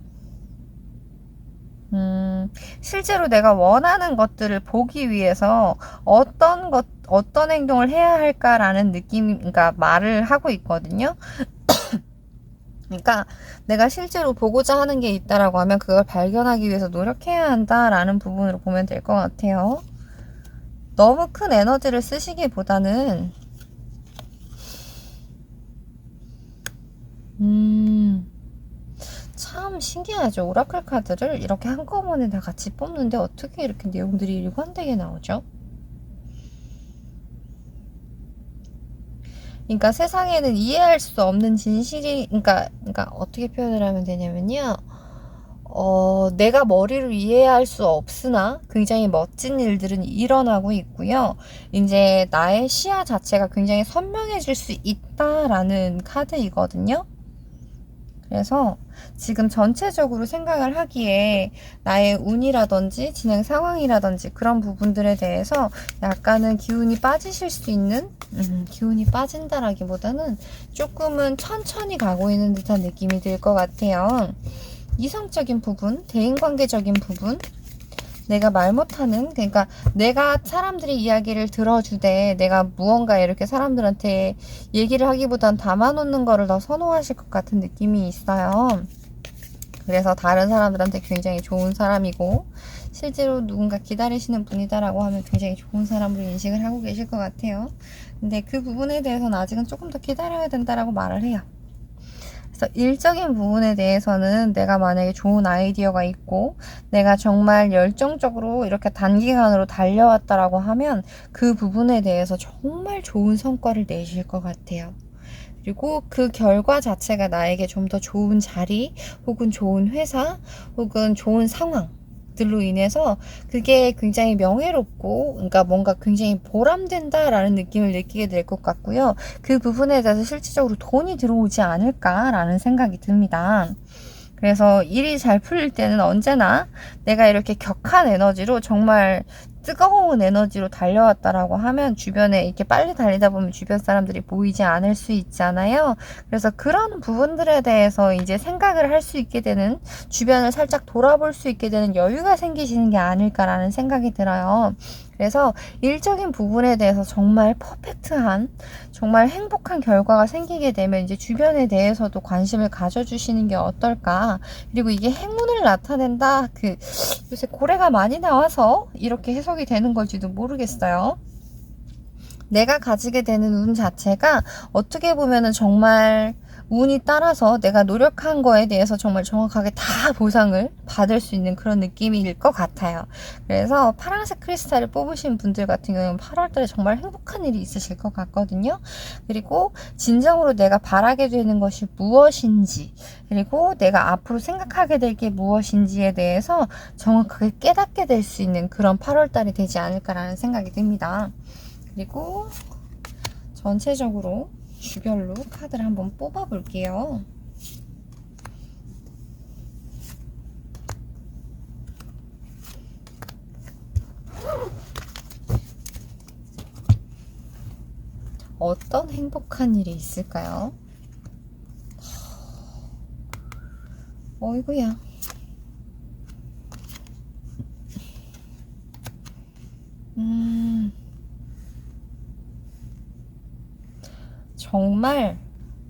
실제로 내가 원하는 것들을 보기 위해서 어떤 행동을 해야 할까라는 그러니까 말을 하고 있거든요. 그러니까 내가 실제로 보고자 하는 게 있다라고 하면 그걸 발견하기 위해서 노력해야 한다라는 부분으로 보면 될 것 같아요. 너무 큰 에너지를 쓰시기보다는 참 신기하죠. 오라클 카드를 이렇게 한꺼번에 다 같이 뽑는데 어떻게 이렇게 내용들이 일관되게 나오죠? 그러니까 세상에는 이해할 수 없는 진실이 그러니까 어떻게 표현을 하면 되냐면요. 내가 머리로 이해할 수 없으나 굉장히 멋진 일들은 일어나고 있고요. 이제 나의 시야 자체가 굉장히 선명해질 수 있다라는 카드이거든요. 그래서 지금 전체적으로 생각을 하기에 나의 운이라든지 진행 상황이라든지 그런 부분들에 대해서 약간은 기운이 빠지실 수 있는, 기운이 빠진다라기보다는 조금은 천천히 가고 있는 듯한 느낌이 들 것 같아요. 이성적인 부분, 대인관계적인 부분, 내가 말 못하는, 그러니까 내가 사람들이 이야기를 들어주되 내가 무언가 이렇게 사람들한테 얘기를 하기보단 담아놓는 거를 더 선호하실 것 같은 느낌이 있어요. 그래서 다른 사람들한테 굉장히 좋은 사람이고 실제로 누군가 기다리시는 분이다라고 하면 굉장히 좋은 사람으로 인식을 하고 계실 것 같아요. 근데 그 부분에 대해서는 아직은 조금 더 기다려야 된다라고 말을 해요. 그래서 일적인 부분에 대해서는 내가 만약에 좋은 아이디어가 있고 내가 정말 열정적으로 이렇게 단기간으로 달려왔다라고 하면 그 부분에 대해서 정말 좋은 성과를 내실 것 같아요. 그리고 그 결과 자체가 나에게 좀 더 좋은 자리 혹은 좋은 회사 혹은 좋은 상황들로 인해서 그게 굉장히 명예롭고 그러니까 뭔가 굉장히 보람된다라는 느낌을 느끼게 될 것 같고요. 그 부분에 대해서 실질적으로 돈이 들어오지 않을까라는 생각이 듭니다. 그래서 일이 잘 풀릴 때는 언제나 내가 이렇게 격한 에너지로 정말 뜨거운 에너지로 달려왔다라고 하면 주변에 이렇게 빨리 달리다 보면 주변 사람들이 보이지 않을 수 있잖아요. 그래서 그런 부분들에 대해서 이제 생각을 할 수 있게 되는, 주변을 살짝 돌아볼 수 있게 되는 여유가 생기시는 게 아닐까라는 생각이 들어요. 그래서 일적인 부분에 대해서 정말 퍼펙트한, 정말 행복한 결과가 생기게 되면 이제 주변에 대해서도 관심을 가져주시는 게 어떨까. 그리고 이게 행운을 나타낸다. 요새 고래가 많이 나와서 이렇게 해석이 되는 걸지도 모르겠어요. 내가 가지게 되는 운 자체가 어떻게 보면은 정말 운이 따라서 내가 노력한 거에 대해서 정말 정확하게 다 보상을 받을 수 있는 그런 느낌일 것 같아요. 그래서 파란색 크리스탈을 뽑으신 분들 같은 경우는 8월달에 정말 행복한 일이 있으실 것 같거든요. 그리고 진정으로 내가 바라게 되는 것이 무엇인지, 그리고 내가 앞으로 생각하게 될 게 무엇인지에 대해서 정확하게 깨닫게 될 수 있는 그런 8월달이 되지 않을까라는 생각이 듭니다. 그리고 전체적으로 주별로 카드를 한번 뽑아 볼게요. 어떤 행복한 일이 있을까요? 어이구야. 정말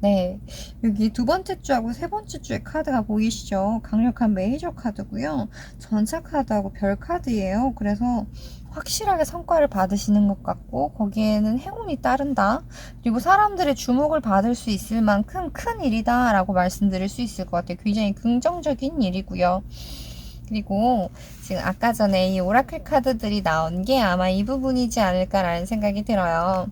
네, 여기 두 번째 주하고 세 번째 주의 카드가 보이시죠? 강력한 메이저 카드고요. 전차 카드하고 별 카드예요. 그래서 확실하게 성과를 받으시는 것 같고 거기에는 행운이 따른다. 그리고 사람들의 주목을 받을 수 있을 만큼 큰 일이다 라고 말씀드릴 수 있을 것 같아요. 굉장히 긍정적인 일이고요. 그리고 지금 아까 전에 이 오라클 카드들이 나온 게 아마 이 부분이지 않을까라는 생각이 들어요.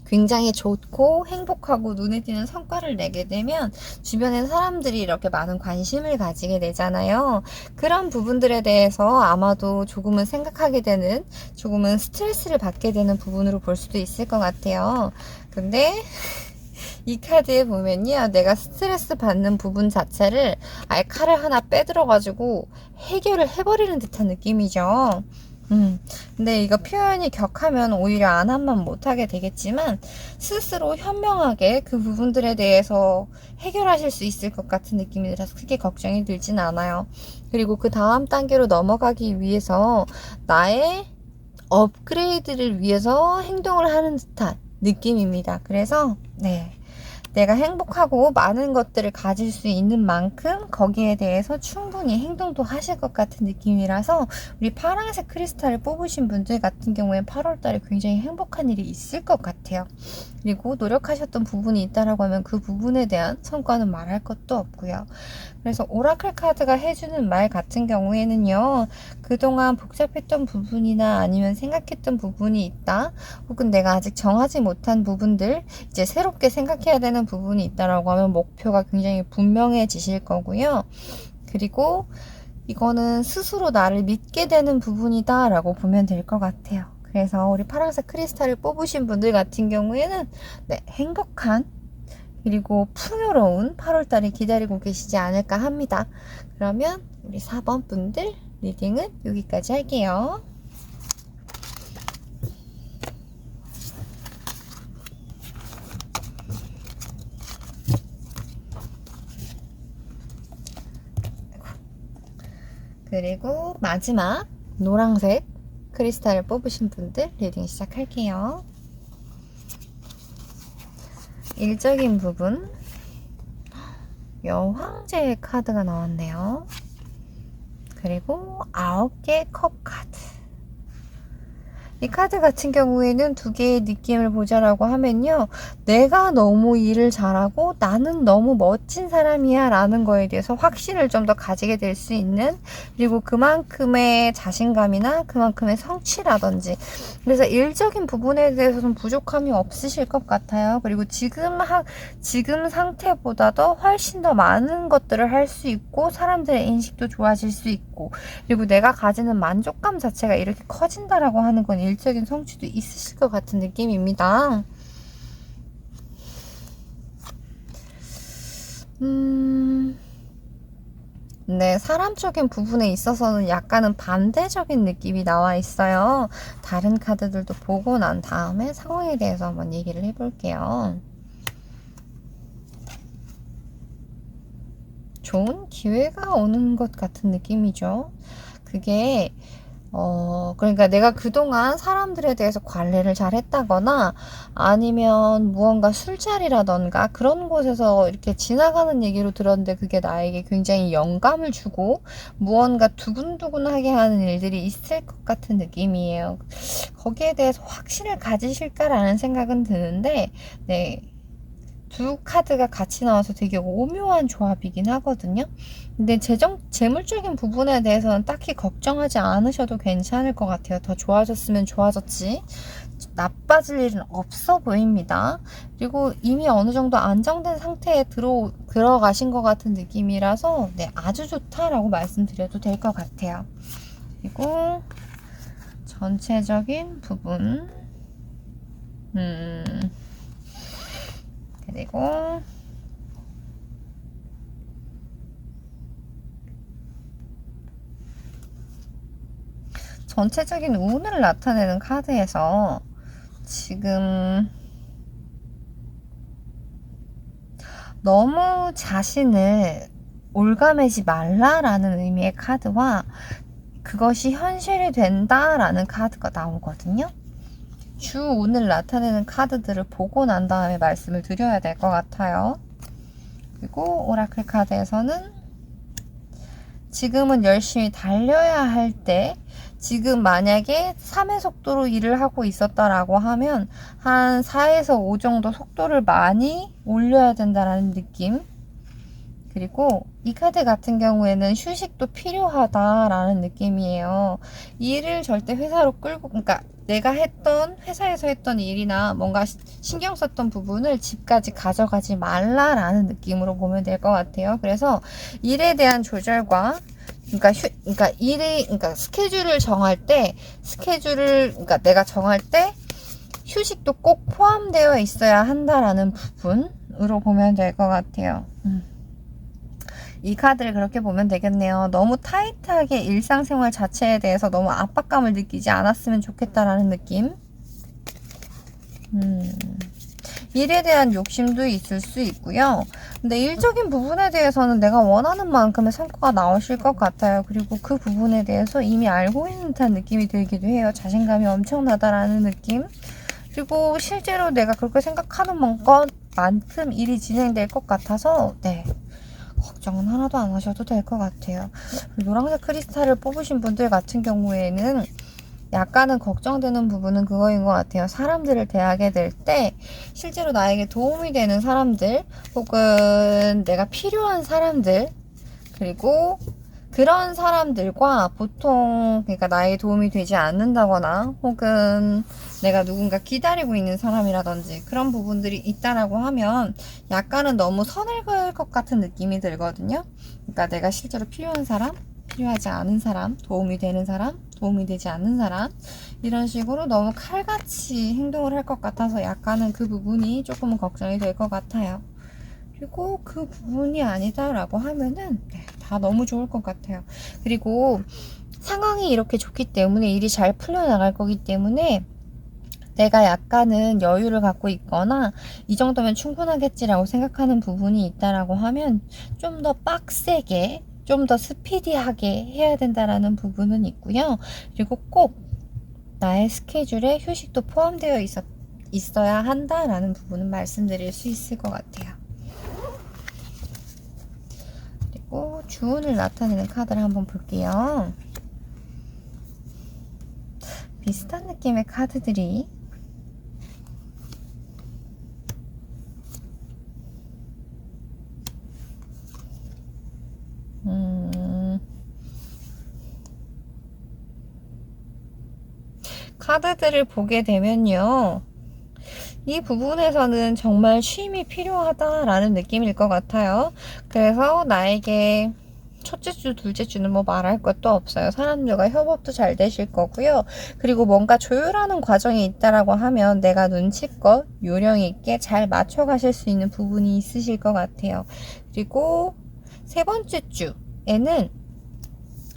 굉장히 좋고 행복하고 눈에 띄는 성과를 내게 되면 주변의 사람들이 이렇게 많은 관심을 가지게 되잖아요. 그런 부분들에 대해서 아마도 조금은 생각하게 되는, 조금은 스트레스를 받게 되는 부분으로 볼 수도 있을 것 같아요. 근데 이 카드에 보면요, 내가 스트레스 받는 부분 자체를 아예 칼을 하나 빼들어가지고 해결을 해버리는 듯한 느낌이죠. 근데 이거 표현이 격하면 오히려 안 하면 못하게 되겠지만 스스로 현명하게 그 부분들에 대해서 해결하실 수 있을 것 같은 느낌이 들어서 크게 걱정이 들진 않아요. 그리고 그 다음 단계로 넘어가기 위해서 나의 업그레이드를 위해서 행동을 하는 듯한 느낌입니다. 그래서 네, 내가 행복하고 많은 것들을 가질 수 있는 만큼 거기에 대해서 충분히 행동도 하실 것 같은 느낌이라서 우리 파란색 크리스탈을 뽑으신 분들 같은 경우에 8월달에 굉장히 행복한 일이 있을 것 같아요. 그리고 노력하셨던 부분이 있다라고 하면 그 부분에 대한 성과는 말할 것도 없고요. 그래서 오라클 카드가 해주는 말 같은 경우에는요, 그동안 복잡했던 부분이나 아니면 생각했던 부분이 있다, 혹은 내가 아직 정하지 못한 부분들, 이제 새롭게 생각해야 되는 부분이 있다라고 하면 목표가 굉장히 분명해지실 거고요. 그리고 이거는 스스로 나를 믿게 되는 부분이다 라고 보면 될 것 같아요. 그래서 우리 파란색 크리스탈을 뽑으신 분들 같은 경우에는 네, 행복한 그리고 풍요로운 8월달이 기다리고 계시지 않을까 합니다. 그러면 우리 4번 분들 리딩은 여기까지 할게요. 그리고 마지막 노란색 크리스탈을 뽑으신 분들 리딩 시작할게요. 일적인 부분 여왕제의 카드가 나왔네요. 그리고 9개의 컵 카드. 이 카드 같은 경우에는 두 개의 느낌을 보자라고 하면요. 내가 너무 일을 잘하고 나는 너무 멋진 사람이야 라는 거에 대해서 확신을 좀 더 가지게 될 수 있는, 그리고 그만큼의 자신감이나 그만큼의 성취라든지, 그래서 일적인 부분에 대해서는 부족함이 없으실 것 같아요. 그리고 지금 상태보다도 훨씬 더 많은 것들을 할 수 있고 사람들의 인식도 좋아질 수 있고, 그리고 내가 가지는 만족감 자체가 이렇게 커진다라고 하는 건 일적인 성취도 있으실 것 같은 느낌입니다. 네, 사람적인 부분에 있어서는 약간은 반대적인 느낌이 나와 있어요. 다른 카드들도 보고 난 다음에 상황에 대해서 한번 얘기를 해볼게요. 좋은 기회가 오는 것 같은 느낌이죠. 그게 그러니까 내가 그동안 사람들에 대해서 관리를 잘 했다거나 아니면 무언가 술자리라던가 그런 곳에서 이렇게 지나가는 얘기로 들었는데 그게 나에게 굉장히 영감을 주고 무언가 두근두근하게 하는 일들이 있을 것 같은 느낌이에요. 거기에 대해서 확신을 가지실까라는 생각은 드는데, 네. 두 카드가 같이 나와서 되게 오묘한 조합이긴 하거든요. 근데 재물적인 부분에 대해서는 딱히 걱정하지 않으셔도 괜찮을 것 같아요. 더 좋아졌으면 좋아졌지 나빠질 일은 없어 보입니다. 그리고 이미 어느 정도 안정된 상태에 들어가신 것 같은 느낌이라서 네, 아주 좋다라고 말씀드려도 될 것 같아요. 그리고 전체적인 부분 그리고 전체적인 운을 나타내는 카드에서 지금 너무 자신을 올가매지 말라라는 의미의 카드와 그것이 현실이 된다라는 카드가 나오거든요. 주 운을 나타내는 카드들을 보고 난 다음에 말씀을 드려야 될 것 같아요. 그리고 오라클 카드에서는 지금은 열심히 달려야 할 때, 지금 만약에 3의 속도로 일을 하고 있었다라고 하면 한 4에서 5 정도 속도를 많이 올려야 된다라는 느낌. 그리고 이 카드 같은 경우에는 휴식도 필요하다라는 느낌이에요. 일을 절대 회사로 끌고, 그러니까 내가 회사에서 했던 일이나 뭔가 신경 썼던 부분을 집까지 가져가지 말라라는 느낌으로 보면 될 것 같아요. 그래서 일에 대한 조절과, 그러니까 스케줄을 정할 때, 그러니까 내가 정할 때 휴식도 꼭 포함되어 있어야 한다라는 부분으로 보면 될 것 같아요. 이 카드를 그렇게 보면 되겠네요. 너무 타이트하게 일상생활 자체에 대해서 너무 압박감을 느끼지 않았으면 좋겠다라는 느낌. 일에 대한 욕심도 있을 수 있고요. 근데 일적인 부분에 대해서는 내가 원하는 만큼의 성과가 나오실 것 같아요. 그리고 그 부분에 대해서 이미 알고 있는 듯한 느낌이 들기도 해요. 자신감이 엄청나다라는 느낌. 그리고 실제로 내가 그렇게 생각하는 것만큼 일이 진행될 것 같아서 네, 걱정은 하나도 안 하셔도 될 것 같아요. 노란색 크리스탈을 뽑으신 분들 같은 경우에는 약간은 걱정되는 부분은 그거인 것 같아요. 사람들을 대하게 될 때 실제로 나에게 도움이 되는 사람들 혹은 내가 필요한 사람들, 그리고 그런 사람들과 보통 그러니까 나에게 도움이 되지 않는다거나 혹은 내가 누군가 기다리고 있는 사람이라든지 그런 부분들이 있다라고 하면 약간은 너무 선을 그을 것 같은 느낌이 들거든요. 그러니까 내가 실제로 필요한 사람, 필요하지 않은 사람, 도움이 되는 사람, 도움이 되지 않는 사람, 이런 식으로 너무 칼같이 행동을 할 것 같아서 약간은 그 부분이 조금은 걱정이 될 것 같아요. 그리고 그 부분이 아니다라고 하면은 다 너무 좋을 것 같아요. 그리고 상황이 이렇게 좋기 때문에 일이 잘 풀려나갈 거기 때문에 내가 약간은 여유를 갖고 있거나 이 정도면 충분하겠지라고 생각하는 부분이 있다라고 하면 좀 더 빡세게, 좀 더 스피디하게 해야 된다라는 부분은 있고요. 그리고 꼭 나의 스케줄에 휴식도 포함되어 있어야 한다라는 부분은 말씀드릴 수 있을 것 같아요. 그리고 주운을 나타내는 카드를 한번 볼게요. 비슷한 느낌의 카드들이 카드들을 보게 되면요, 이 부분에서는 정말 쉼이 필요하다라는 느낌일 것 같아요. 그래서 나에게 첫째 주, 둘째 주는 뭐 말할 것도 없어요. 사람들과 협업도 잘 되실 거고요. 그리고 뭔가 조율하는 과정이 있다라고 하면 내가 눈치껏 요령 있게 잘 맞춰가실 수 있는 부분이 있으실 것 같아요. 그리고 세 번째 주에는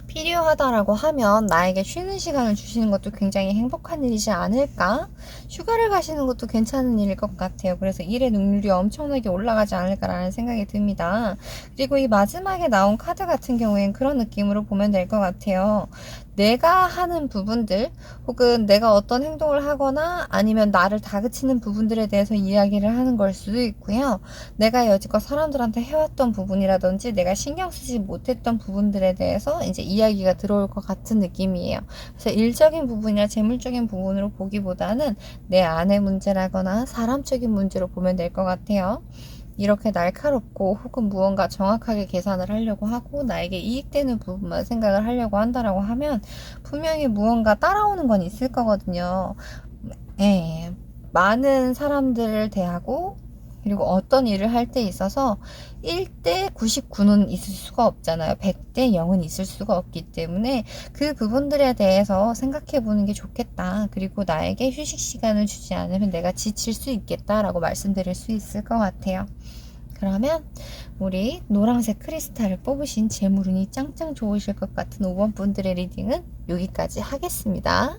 필요하다라고 하면 나에게 쉬는 시간을 주시는 것도 굉장히 행복한 일이지 않을까? 휴가를 가시는 것도 괜찮은 일일 것 같아요. 그래서 일의 능률이 엄청나게 올라가지 않을까라는 생각이 듭니다. 그리고 이 마지막에 나온 카드 같은 경우엔 그런 느낌으로 보면 될 것 같아요. 내가 하는 부분들 혹은 내가 어떤 행동을 하거나 아니면 나를 다그치는 부분들에 대해서 이야기를 하는 걸 수도 있고요. 내가 여지껏 사람들한테 해왔던 부분이라든지 내가 신경 쓰지 못했던 부분들에 대해서 이제 이야기가 들어올 것 같은 느낌이에요. 그래서 일적인 부분이나 재물적인 부분으로 보기보다는 내 안의 문제라거나 사람적인 문제로 보면 될 것 같아요. 이렇게 날카롭고 혹은 무언가 정확하게 계산을 하려고 하고 나에게 이익되는 부분만 생각을 하려고 한다라고 하면 분명히 무언가 따라오는 건 있을 거거든요. 예, 많은 사람들을 대하고 그리고 어떤 일을 할 때 있어서 1대 99는 있을 수가 없잖아요. 100대 0은 있을 수가 없기 때문에 그 부분들에 대해서 생각해 보는 게 좋겠다. 그리고 나에게 휴식 시간을 주지 않으면 내가 지칠 수 있겠다라고 말씀드릴 수 있을 것 같아요. 그러면 우리 노란색 크리스탈을 뽑으신 재물운이 짱짱 좋으실 것 같은 5번 분들의 리딩은 여기까지 하겠습니다.